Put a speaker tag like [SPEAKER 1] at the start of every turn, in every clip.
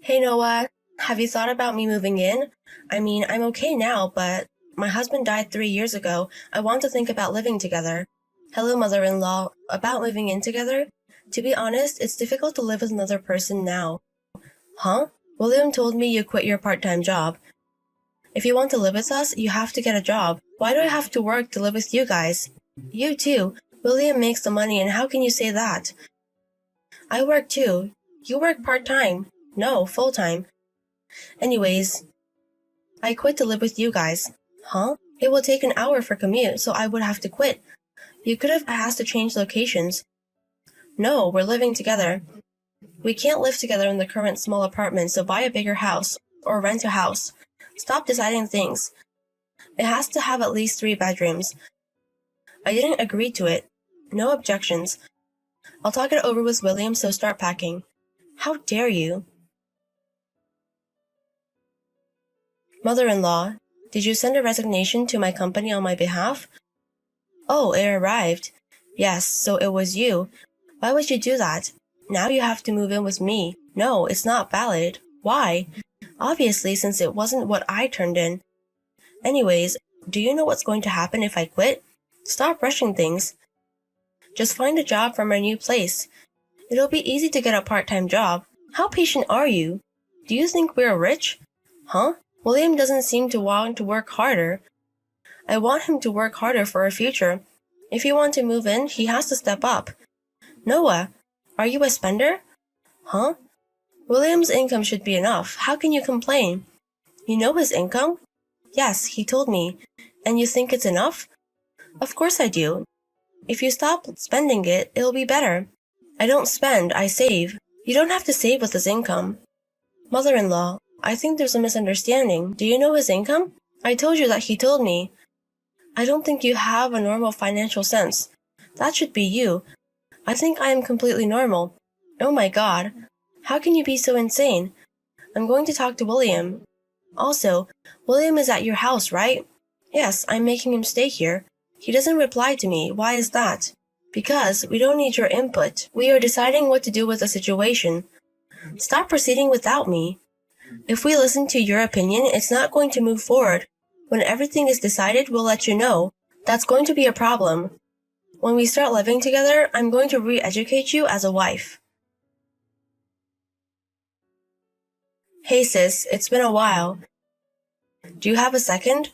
[SPEAKER 1] Hey Noah, have you thought about me moving in? I mean, I'm okay now, but my husband died 3 years ago. I want to think about living together. Hello, mother-in-law. About moving in together? To be honest, it's difficult to live with another person now. Huh? William told me you quit your part-time job. If you want to live with us, you have to get a job. Why do I have to work to live with you guys? You too. William makes the money, and how can you say that? I work too. You work part-time. No, full-time. Anyways, I quit to live with you guys. Huh? It will take an hour for commute, so I would have to quit. You could have asked to change locations. No, we're living together. We can't live together in the current small apartment, so buy a bigger house, or rent a house. Stop deciding things. It has to have at least 3 bedrooms. I didn't agree to it. No objections. I'll talk it over with William, so start packing. How dare you? Mother-in-law, did you send a resignation to my company on my behalf? Oh, it arrived. Yes, so it was you. Why would you do that? Now you have to move in with me. No, it's not valid. Why? Obviously, since it wasn't what I turned in. Anyways, do you know what's going to happen if I quit? Stop rushing things. Just find a job from our new place. It'll be easy to get a part-time job. How patient are you? Do you think we're rich? Huh? William doesn't seem to want to work harder. I want him to work harder for our future. If you want to move in, he has to step up. Noah, are you a spender? Huh? William's income should be enough. How can you complain? You know his income? Yes, he told me. And you think it's enough? Of course I do. If you stop spending it, it'll be better. I don't spend, I save. You don't have to save with his income. Mother-in-law, I think there's a misunderstanding. Do you know his income? I told you that he told me. I don't think you have a normal financial sense. That should be you. I think I am completely normal. Oh my God. How can you be so insane? I'm going to talk to William. Also, William is at your house, right? Yes, I'm making him stay here. He doesn't reply to me. Why is that? Because we don't need your input. We are deciding what to do with the situation. Stop proceeding without me. If we listen to your opinion, it's not going to move forward. When everything is decided, we'll let you know. That's going to be a problem. When we start living together, I'm going to re-educate you as a wife. Hey sis, it's been a while. Do you have a second?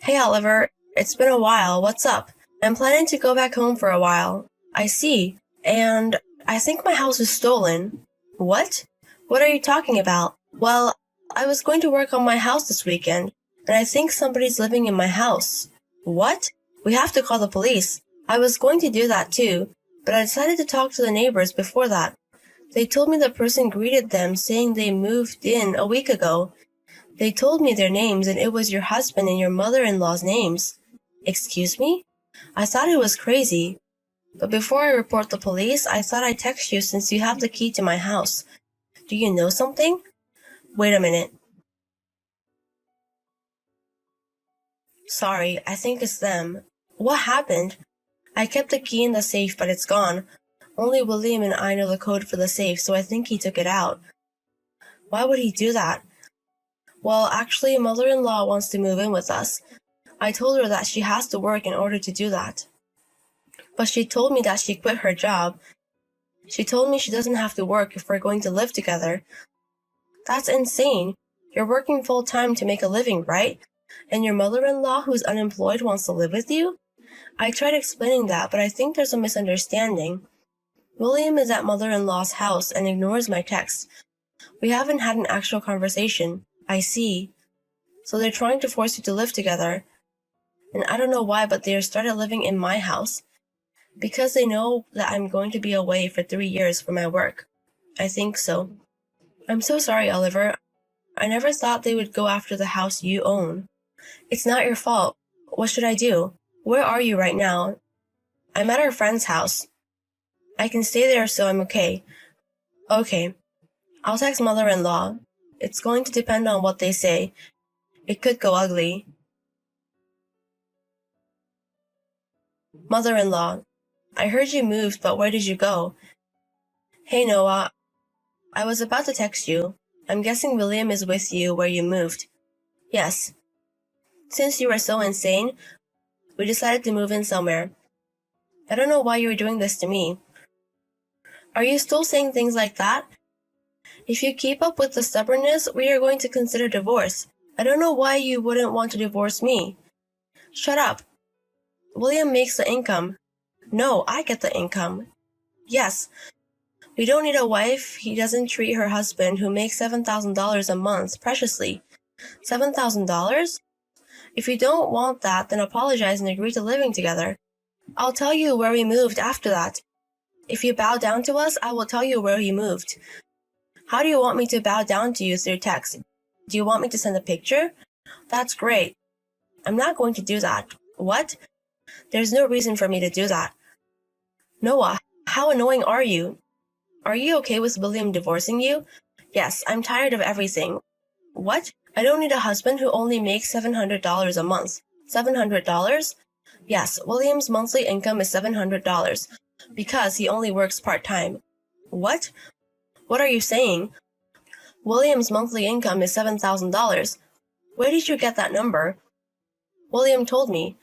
[SPEAKER 1] Hey Oliver, it's been a while. What's up? I'm planning to go back home for a while. I see. And I think my house is stolen. What? What are you talking about? Well, I was going to work on my house this weekend, and I think somebody's living in my house. What? We have to call the police. I was going to do that too, but I decided to talk to the neighbors before that. They told me the person greeted them saying they moved in a week ago. They told me their names, and it was your husband and your mother-in-law's names. Excuse me? I thought it was crazy. But before I report the police, I thought I'd text you since you have the key to my house. Do you know something? Wait a minute. Sorry, I think it's them. What happened? I kept the key in the safe, but it's gone. Only William and I know the code for the safe, so I think he took it out. Why would he do that? Well, actually, mother-in-law wants to move in with us. I told her that she has to work in order to do that. But she told me that she quit her job. She told me she doesn't have to work if we're going to live together. That's insane. You're working full-time to make a living, right? And your mother-in-law, who's unemployed, wants to live with you? I tried explaining that, but I think there's a misunderstanding. William is at mother-in-law's house and ignores my text. We haven't had an actual conversation. I see. So they're trying to force you to live together. And I don't know why, but they started living in my house. Because they know that I'm going to be away for 3 years for my work. I think so. I'm so sorry, Oliver. I never thought they would go after the house you own. It's not your fault. What should I do? Where are you right now? I'm at our friend's house. I can stay there, so I'm okay. Okay. I'll text mother-in-law. It's going to depend on what they say. It could go ugly. Mother-in-law, I heard you moved, but where did you go? Hey Noah, I was about to text you. I'm guessing William is with you where you moved. Yes. Since you were so insane, we decided to move in somewhere. I don't know why you were doing this to me. Are you still saying things like that? If you keep up with the stubbornness, we are going to consider divorce. I don't know why you wouldn't want to divorce me. Shut up. William makes the income. No, I get the income. Yes. We don't need a wife. He doesn't treat her husband, who makes $7,000 a month, preciously. $7,000? If you don't want that, then apologize and agree to living together. I'll tell you where we moved after that. If you bow down to us, I will tell you where he moved. How do you want me to bow down to you through text? Do you want me to send a picture? That's great. I'm not going to do that. What? There's no reason for me to do that. Noah, how annoying are you? Are you okay with William divorcing you? Yes, I'm tired of everything. What? I don't need a husband who only makes $700 a month. $700? Yes, William's monthly income is $700 because he only works part-time. What? What are you saying? William's monthly income is $7,000. Where did you get that number? William told me.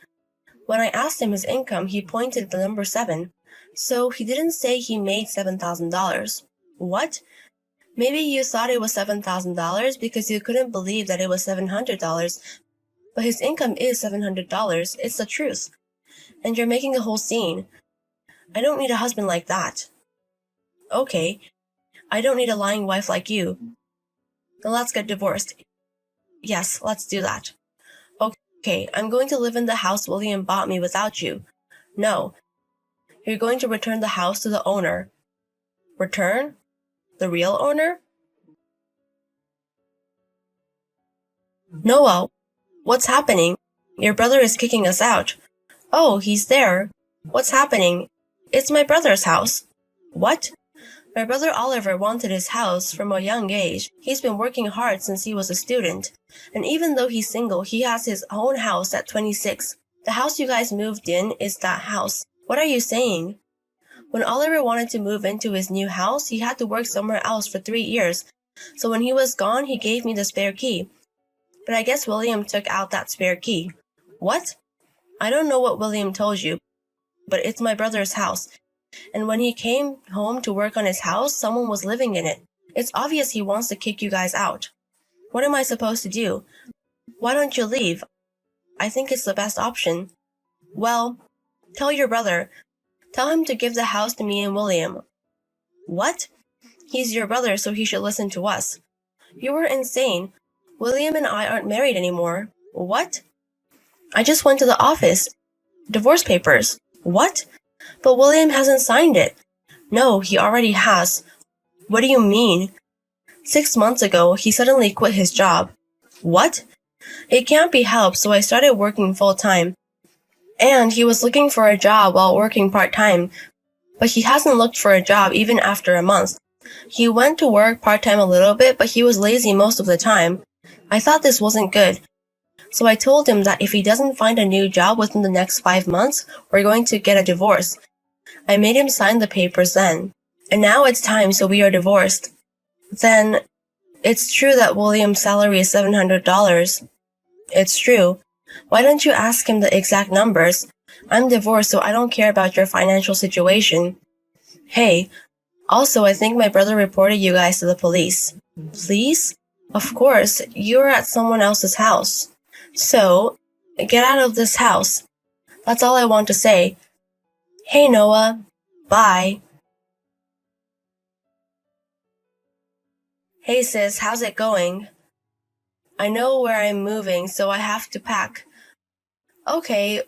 [SPEAKER 1] When I asked him his income, he pointed the number 7. So he didn't say he made $7,000. What? Maybe you thought it was $7,000 because you couldn't believe that it was $700, but his income is $700. It's the truth. And you're making a whole scene. I don't need a husband like that. Okay. I don't need a lying wife like you. Then let's get divorced. Yes, let's do that. Okay, I'm going to live in the house William bought me without you. No. You're going to return the house to the owner. Return? The real owner? Noah, what's happening? Your brother is kicking us out. Oh, he's there. What's happening? It's my brother's house. What? My brother Oliver wanted his house from a young age. He's been working hard since he was a student. And even though he's single, he has his own house at 26. The house you guys moved in is that house. What are you saying? When Oliver wanted to move into his new house, he had to work somewhere else for 3 years. So when he was gone, he gave me the spare key. But I guess William took out that spare key. What? I don't know what William told you, but it's my brother's house. And when he came home to work on his house, someone was living in it. It's obvious he wants to kick you guys out. What am I supposed to do? Why don't you leave? I think it's the best option. Well, tell your brother. Tell him to give the house to me and William. What? He's your brother, so he should listen to us. You were insane. William and I aren't married anymore. What? I just went to the office. Divorce papers. What? But William hasn't signed it. No, he already has. What do you mean? 6 months ago, he suddenly quit his job. What? It can't be helped, so I started working full-time. And he was looking for a job while working part-time. But he hasn't looked for a job even after a month. He went to work part-time a little bit, but he was lazy most of the time. I thought this wasn't good. So I told him that if he doesn't find a new job within the next 5 months, we're going to get a divorce. I made him sign the papers then. And now it's time, so we are divorced. Then, it's true that William's salary is $700. It's true. Why don't you ask him the exact numbers? I'm divorced, so I don't care about your financial situation. Hey, also I think my brother reported you guys to the police. Police? Of course, you're at someone else's house. So, get out of this house. That's all I want to say. Hey Noah, bye. Hey sis, how's it going? I know where I'm moving, so I have to pack. Okay,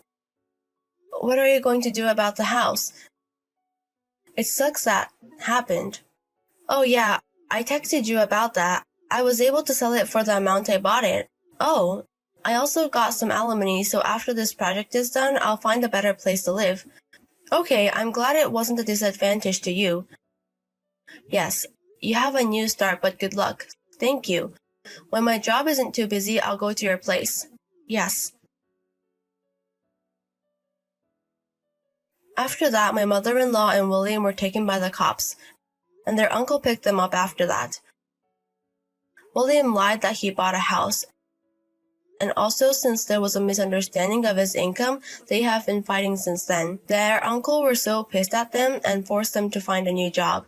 [SPEAKER 1] what are you going to do about the house? It sucks that happened. Oh yeah, I texted you about that. I was able to sell it for the amount I bought it. Oh, I also got some alimony, so after this project is done, I'll find a better place to live. Okay, I'm glad it wasn't a disadvantage to you. Yes, you have a new start, but good luck. Thank you. When my job isn't too busy, I'll go to your place. Yes. After that, my mother-in-law and William were taken by the cops, and their uncle picked them up after that. William lied that he bought a house. And also, since there was a misunderstanding of his income, they have been fighting since then. Their uncle were so pissed at them and forced them to find a new job.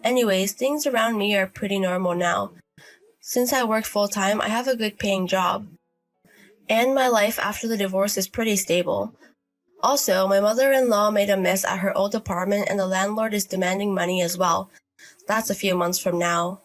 [SPEAKER 1] Anyways, things around me are pretty normal now. Since I work full-time, I have a good paying job. And my life after the divorce is pretty stable. Also, my mother-in-law made a mess at her old apartment and the landlord is demanding money as well. That's a few months from now.